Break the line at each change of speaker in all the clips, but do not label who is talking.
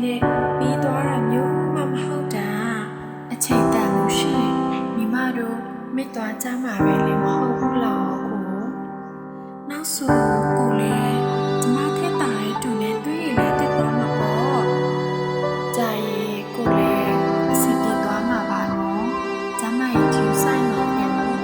နဲ့ပြီးသွားတာမျိုးမှမဟုတ်တာအချိန်တန်လို့ရှိရင်မိမတို့မိသွားကြမှာပဲလေမဟုတ်ဘူးလားကိုနောက်ဆိုကိုလည်းကျမထက်တာရဲ့တူနဲ့တွေ့ရင်လည်းတက်သွားမှာပေါ့ကြာရင်ကိုလည်းအစီပြေသွားမှာပါနော်ကျမရဲ့ကျူဆိုင်မှာပြန်လို့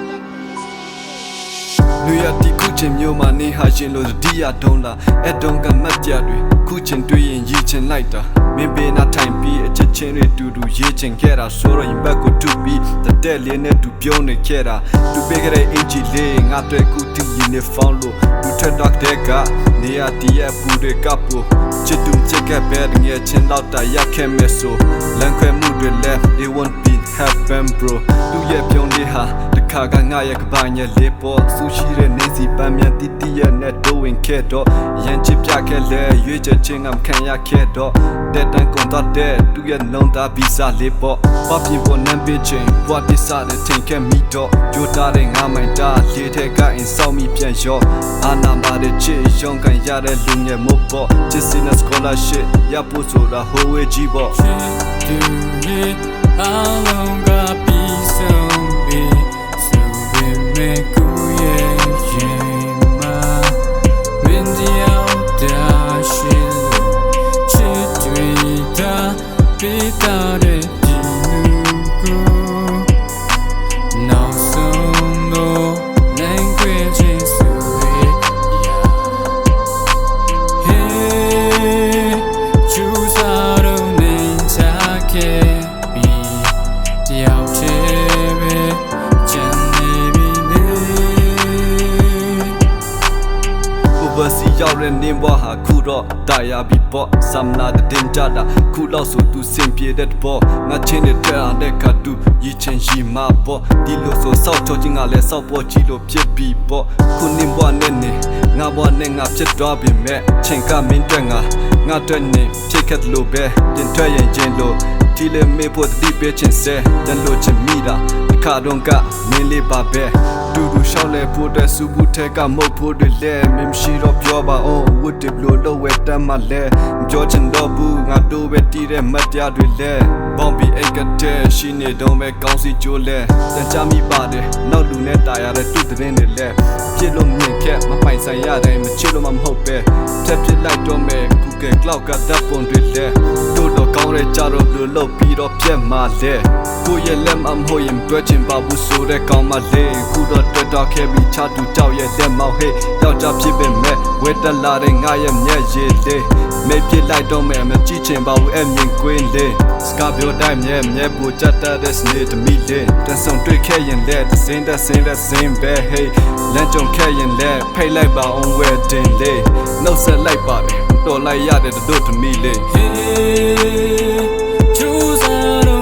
လူရတီခုချင်းမျိုးမှာနေဟာရှင်လို့ဒီရတုံးလာအတုံးကမတ်ကြတွေခုချင်းတွေ့ရင်ရည်ချင်လိုက်တာမင်းပေးနာထိုင်ပြီးအချက်ချင်းတွေတူတူရေးချင်ခဲ့တာဆိုတော့ရင်ဘက်ကိုတူပြီးတဲ့လေးနဲ့တူပြုံးနေခဲ့တာတူပေးကြတဲ့အင်ဂျီလေးငါတွေ့ခုတီယူနီဖောင်းလို့လူထက်တော့တဲ့ကနေရတီရဲ့ပူတွေကပ်ဖို့ချစ်တူချက်ကပဲငယ်ချင်းတော့တာရခဲ့မယ်ဆိုလန်ခွဲမှုတွေလဲ it won't be happen bro သူရဲ့ပြုံးလေးဟာတခါကငါရဲ့ကဘာညက်လေးပေါ်ဆူရှိတဲ့နေစီပန်းမြန်တီတီရဲ့နဲ့တိုးဝင်ခဲ့တော့ရန်ချစ်ပြခဲ့လဲရွေးချက်ချင်းငါခံရခဲ့တော့တဲ့တန်ကွန်တော့တဲ့သူရဲ့လုံးသားဗီဇလေးပေါ်ပပြင်းပေါ်နမ်းပေးချင်းဘွားတစ္ဆတဲ့ထင်ခဲ့မိတော့ကြိုးတာတဲ့ငါမိုင်တာလေးထဲကအင်ဆောင်မိပြန်ရောအာနာမာတဲ့ချစ်ရုံးကန်ရတဲ့လူငယ်မို့ပေါ့ချစ်စင်တဲ့ scholarship ရဖို့ဆိုတာဟိုဝေးကြီးပေါ့
အားလုံးကပြီးဆုံးပြီဆိုပေမဲ့ကိုရဲ့ရင်မှာမင်းတရားတာရှိလို့ချစ်တွေတာပေးတာတဲ့ဒီလူကိုနောက်ဆုံးတော့ language ဆိုရHey choose out of nature care
စီရောက်တဲ့နင်းဘွားဟာခုတော့တာယာပြီပေါ့ဆမ်နာတဲ့တင်ကြတာခုတော့ဆိုသူစင်ပြေတဲ့ပေါ့ငါချင်းတဲ့တဲ့အားတဲ့ခါတူရည်ချင်းရှိမှာပေါ့ဒီလိုဆိုစောက်ချောချင်းကလည်းစောက်ပေါ်ကြည့်လို့ဖြစ်ပြီပေါ့ခုနင်းဘွားနဲ့နေငါဘွားနဲ့ငါဖြစ်သွားပြီမဲ့ချင်းကမင်းတဲ့ငါတွေ့နေဖြစ်ခဲ့လို့ပဲတင်ထွက်ရင်ချင်းလို့ဒီလေမေဖို့ဒီပဲချင်းစဲတန်လို့ချင်မိတာခါတော့ကမင်းလေးပါပဲတူတူရှောင်းလဲဖို့တဲ့စူဘူးထဲကမုတ်ဖို့တွေလဲမင်းရှိတော့ပြောပါအောင်ဝတ်တယ်ဘလို့လို့ဝဲတမ်းမလဲပြောချင်တော့ဘူးငါတို့ပဲတီးတဲ့မတ်တရားတွေလဲဘောင်ဘီအိတ်ကတဲ့ရှိနေတော့မဲ့ကောင်းစီကျိုးလဲစံချမိပါတယ်နောက်လူနဲ့တာရတဲ့တူတဲ့နေလဲပြစ်လို့မြင်ခဲ့မပိုင်ဆိုင်ရတဲ့မချစ်လို့မဟုတ်ပဲဖြတ်ပြစ်လိုက်တော့မဲ့ Google Cloud ကတပ်ပုံတွေလဲတို့တော့ကောင်းတဲ့ကြတော့ဘလို့လို့ပြီးတော့ပြက်မှာလဲကိုရဲ့လက်မဟိုရင်တွေ့ချင်ပါဘူးဆိုတဲ့ကောင်းမလေးခုတော့တွေ့တော့ခဲ့ပြီးချတူကြောက်ရဲ့လက်မောက်ဟေးယောက်ျားဖြစ်ပေမဲ့ဝဲတက်လာတဲ့ငါရဲ့မျက်ရည်လေးမေးပြလိုက်တော့မယ်မကြည့်ချင်ပါဘူးအမြင်ကွင်းလေးစကားပြောတိုင်းမြဲပူကြတတ်တဲ့စနေတမီလေးတန်ဆောင်တွေ့ခဲ့ရင်လဲစင်းတဲ့ပဲဟေးလမ်းကြုံခဲ့ရင်လဲဖိတ်လိုက်ပါအောင်ဝဲတင်လေးနှုတ်ဆက်လိုက်ပါတယ်တော်လိုက်ရတဲ့တို့တမီလေး
Hey choose out